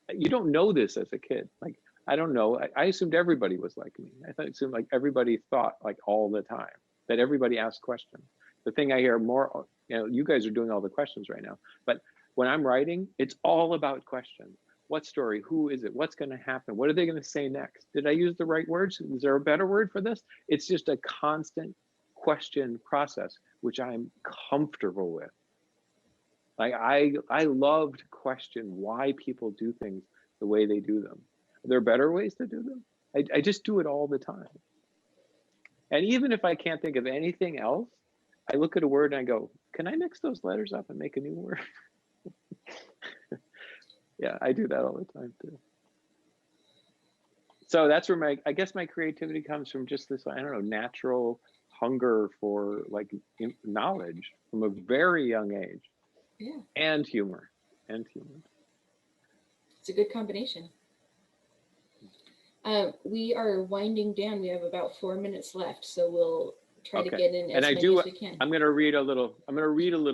You don't know this as a kid. Like, I don't know. I assumed everybody was like me. I assumed like everybody thought like all the time, that everybody asked questions. The thing I hear more, you know, you guys are doing all the questions right now, but when I'm writing, it's all about questions. What story? Who is it? What's going to happen? What are they going to say next? Did I use the right words? Is there a better word for this? It's just a constant question process, which I'm comfortable with. Like I love to question why people do things the way they do them. Are there better ways to do them? I just do it all the time. And even if I can't think of anything else, I look at a word and I go, can I mix those letters up and make a new word? Yeah, I do that all the time too. So that's where I guess my creativity comes from, just this, I don't know, natural hunger for like knowledge from a very young age.
Yeah.
And humor.
It's a good combination. We are winding down. We have about 4 minutes left, so we'll try to get in as many as we can.
I'm going to read a little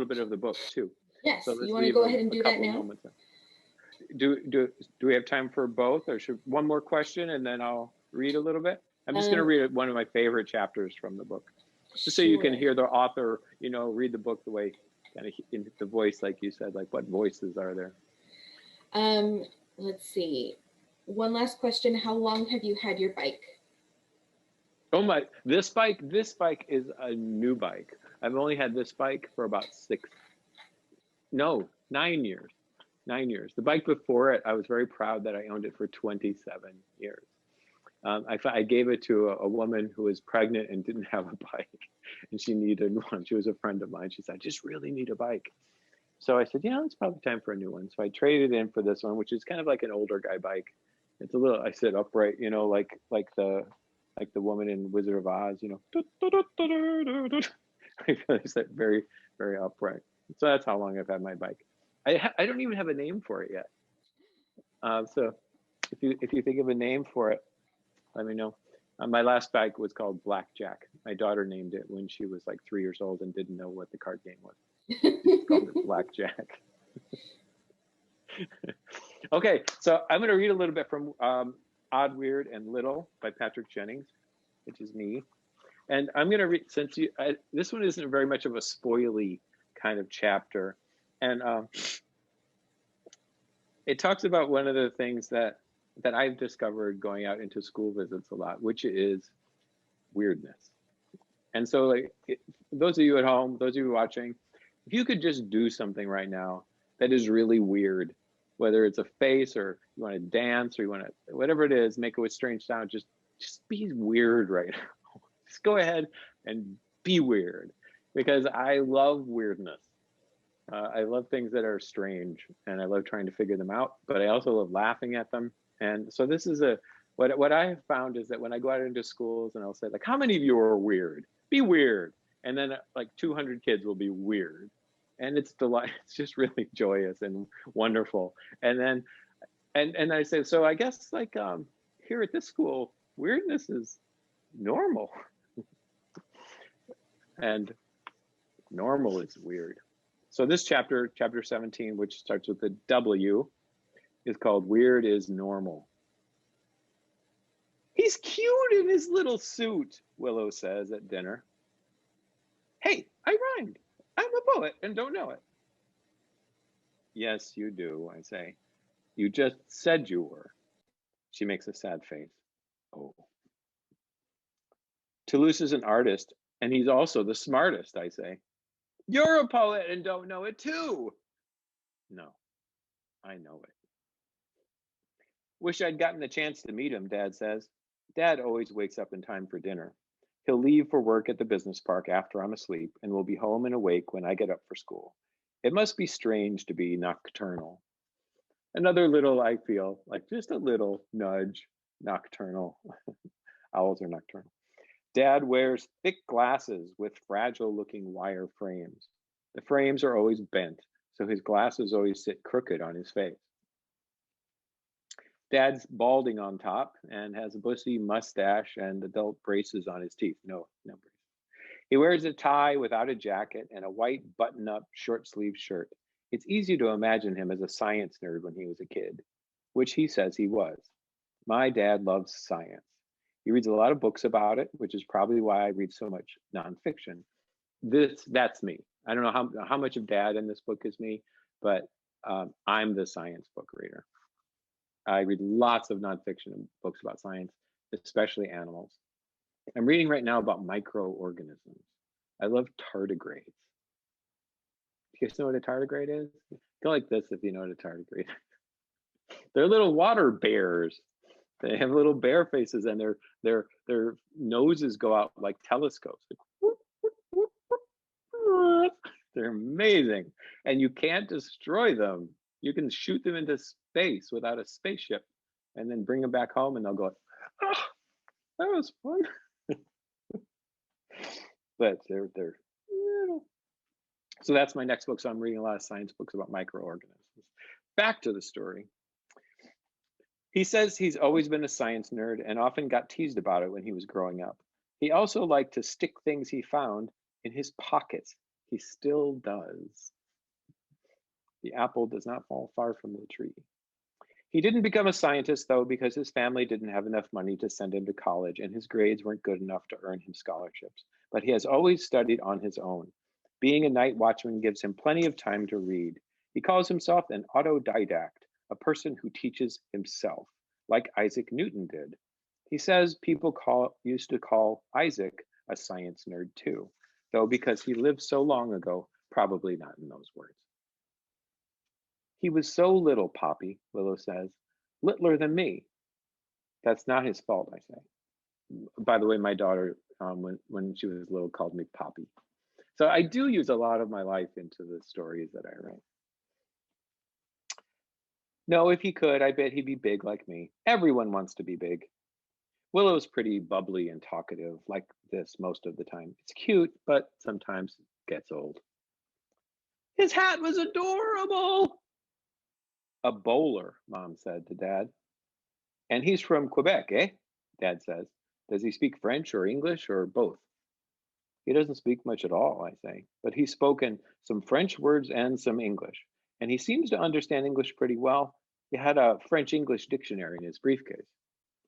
bit of the book too.
Yes, so you want to go ahead and do that now?
Do we have time for both, or should one more question and then I'll read a little bit? I'm just going to read one of my favorite chapters from the book, just so you can hear the author, you know, read the book the way, kind of in the voice, like you said, like what voices are there?
Let's see. One last question. How long have you had your bike?
Oh my, this bike is a new bike. I've only had this bike for about 9 years. 9 years. The bike before it, I was very proud that I owned it for 27 years. I gave it to a woman who was pregnant and didn't have a bike, and she needed one. She was a friend of mine. She said, I just really need a bike. So I said, yeah, it's probably time for a new one. So I traded in for this one, which is kind of like an older guy bike. It's a little, I sit upright, you know, like the woman in Wizard of Oz, you know. I sit very, very upright. So that's how long I've had my bike. I don't even have a name for it yet. So if you think of a name for it, let me know. My last bike was called Blackjack. My daughter named it when she was like 3 years old and didn't know what the card game was. She called it Blackjack. Okay, so I'm going to read a little bit from Odd, Weird, and Little by Patrick Jennings, which is me. And I'm going to read, since this one isn't very much of a spoily kind of chapter. And it talks about one of the things that I've discovered going out into school visits a lot, which is weirdness. And so like, those of you at home, those of you watching, if you could just do something right now that is really weird, whether it's a face or you want to dance or you want to, whatever it is, make it with strange sound, just be weird right now. Just go ahead and be weird, because I love weirdness. I love things that are strange, and I love trying to figure them out, but I also love laughing at them. And so this is what I have found is that when I go out into schools and I'll say like, how many of you are weird? Be weird. And then like 200 kids will be weird. And it's just really joyous and wonderful. And then, and I say, so I guess like here at this school, weirdness is normal. And normal is weird. So this chapter 17, which starts with the W, is called Weird is Normal. He's cute in his little suit, Willow says at dinner. Hey, I rhymed. I'm a poet and don't know it. Yes, you do, I say. You just said you were. She makes a sad face. Oh. Toulouse is an artist, and he's also the smartest, I say. You're a poet and don't know it too. No, I know it. Wish I'd gotten the chance to meet him, Dad says. Dad always wakes up in time for dinner. He'll leave for work at the business park after I'm asleep and will be home and awake when I get up for school. It must be strange to be nocturnal. Another little, I feel, like just a little nudge, nocturnal. Owls are nocturnal. Dad wears thick glasses with fragile-looking wire frames. The frames are always bent, so his glasses always sit crooked on his face. Dad's balding on top and has a bushy mustache and adult braces on his teeth. No braces. He wears a tie without a jacket and a white button-up short-sleeved shirt. It's easy to imagine him as a science nerd when he was a kid, which he says he was. My dad loves science. He reads a lot of books about it, which is probably why I read so much nonfiction. That's me. I don't know how much of Dad in this book is me, but I'm the science book reader. I read lots of nonfiction books about science, especially animals. I'm reading right now about microorganisms. I love tardigrades. Do you guys know what a tardigrade is? Go like this if you know what a tardigrade is. They're little water bears. They have little bear faces, and their noses go out like telescopes. They're amazing, and you can't destroy them. You can shoot them into space without a spaceship, and then bring them back home, and they'll go, "Oh, that was fun." But they're little. So that's my next book. So I'm reading a lot of science books about microorganisms. Back to the story. He says he's always been a science nerd and often got teased about it when he was growing up. He also liked to stick things he found in his pockets. He still does. The apple does not fall far from the tree. He didn't become a scientist, though, because his family didn't have enough money to send him to college and his grades weren't good enough to earn him scholarships. But he has always studied on his own. Being a night watchman gives him plenty of time to read. He calls himself an autodidact, a person who teaches himself, like Isaac Newton did. He says people used to call Isaac a science nerd too, though because he lived so long ago, probably not in those words. He was so little, Poppy, Willow says, littler than me. That's not his fault, I say. By the way, my daughter, when she was little, called me Poppy. So I do use a lot of my life into the stories that I write. No, if he could, I bet he'd be big like me. Everyone wants to be big. Willow's pretty bubbly and talkative, like this most of the time. It's cute, but sometimes gets old. His hat was adorable. A bowler, Mom said to Dad. And he's from Quebec, eh? Dad says. Does he speak French or English or both? He doesn't speak much at all, I say, but he's spoken some French words and some English, and he seems to understand English pretty well. He had a French-English dictionary in his briefcase,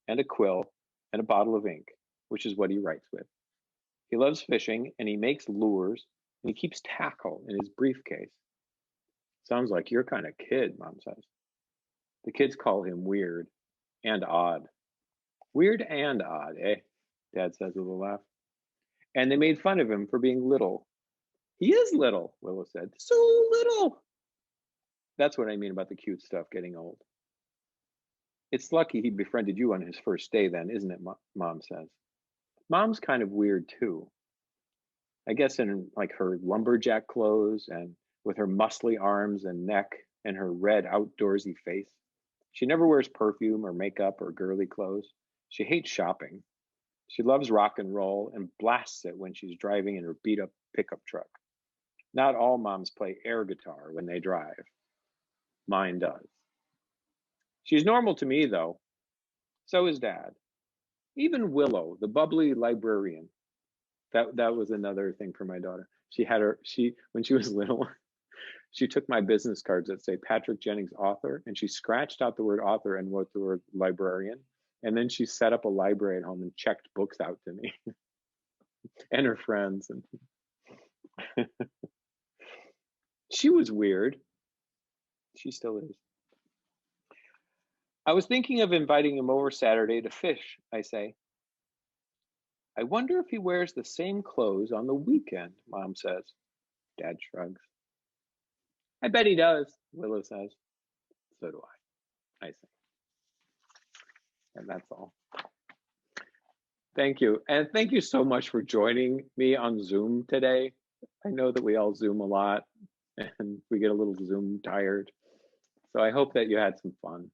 and a quill, and a bottle of ink, which is what he writes with. He loves fishing, and he makes lures, and he keeps tackle in his briefcase. Sounds like your kind of kid, Mom says. The kids call him weird and odd. Weird and odd, eh? Dad says with a laugh. And they made fun of him for being little. He is little, Willow said. So little. That's what I mean about the cute stuff getting old. It's lucky he befriended you on his first day then, isn't it, Mom says. Mom's kind of weird too. I guess in like her lumberjack clothes and with her muscly arms and neck and her red outdoorsy face. She never wears perfume or makeup or girly clothes. She hates shopping. She loves rock and roll and blasts it when she's driving in her beat-up pickup truck. Not all moms play air guitar when they drive. Mine does. She's normal to me, though. So is Dad. Even Willow, the bubbly librarian. That was another thing for my daughter. When she was little, she took my business cards that say Patrick Jennings author, and she scratched out the word author and wrote the word librarian. And then she set up a library at home and checked books out to me and her friends. And she was weird. She still is. I was thinking of inviting him over Saturday to fish, I say. I wonder if he wears the same clothes on the weekend, Mom says. Dad shrugs. I bet he does, Willow says. So do I say. And that's all. Thank you. And thank you so much for joining me on Zoom today. I know that we all Zoom a lot and we get a little Zoom tired. So I hope that you had some fun.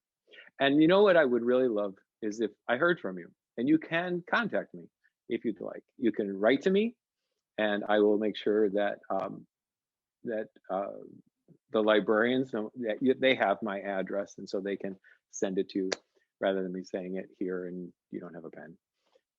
And you know what I would really love is if I heard from you, and you can contact me if you'd like. You can write to me and I will make sure that the librarians know that they have my address, and so they can send it to you rather than me saying it here and you don't have a pen.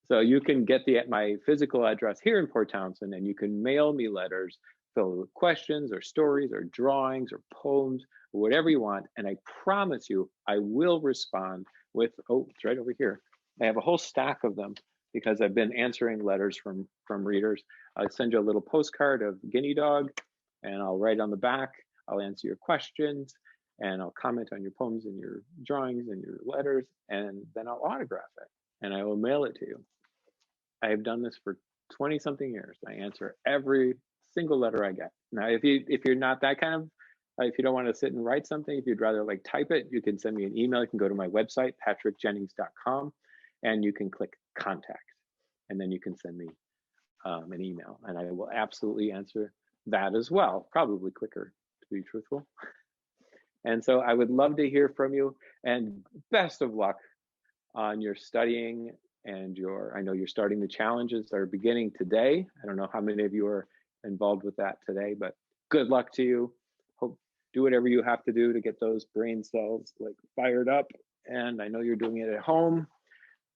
So you can get my physical address here in Port Townsend, and you can mail me letters filled with questions or stories or drawings or poems or whatever you want. And I promise you, I will respond with, oh, it's right over here. I have a whole stack of them because I've been answering letters from readers. I'll send you a little postcard of Guinea Dog, and I'll write on the back, I'll answer your questions, and I'll comment on your poems and your drawings and your letters, and then I'll autograph it and I will mail it to you. I have done this for 20 something years. I answer every single letter I get. Now, if you're not that kind of, if you don't want to sit and write something, if you'd rather like type it, you can send me an email. You can go to my website, patrickjennings.com, and you can click contact, and then you can send me an email, and I will absolutely answer that as well, probably quicker, to be truthful. And so I would love to hear from you, and best of luck on your studying and I know you're starting the challenges that are beginning today. I don't know how many of you are involved with that today, but good luck to you. Hope do whatever you have to do to get those brain cells like fired up. And I know you're doing it at home,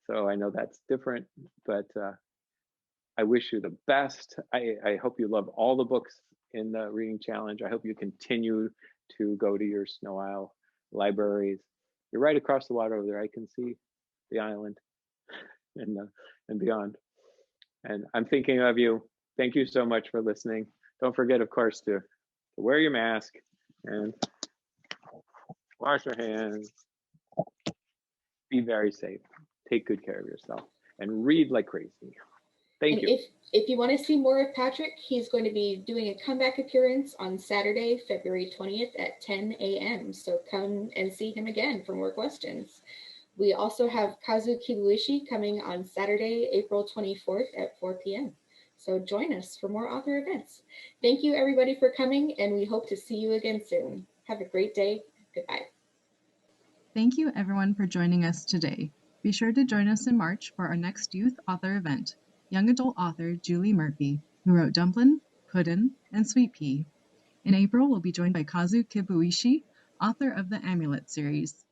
so I know that's different, but I wish you the best. I hope you love all the books in the reading challenge. I hope you continue to go to your Snow Isle libraries. You're right across the water over there. I can see the island and beyond. And I'm thinking of you. Thank you so much for listening. Don't forget, of course, to wear your mask and wash your hands. Be very safe. Take good care of yourself and read like crazy. Thank you.
If you want to see more of Patrick, he's going to be doing a comeback appearance on Saturday, February 20th at 10 a.m. So come and see him again for more questions. We also have Kazu Kibuishi coming on Saturday, April 24th at 4 p.m. So join us for more author events. Thank you everybody for coming, and we hope to see you again soon. Have a great day. Goodbye.
Thank you everyone for joining us today. Be sure to join us in March for our next youth author event. Young adult author Julie Murphy, who wrote Dumplin', Puddin', and Sweet Pea, In April, we'll be joined by Kazu Kibuishi, author of the Amulet series.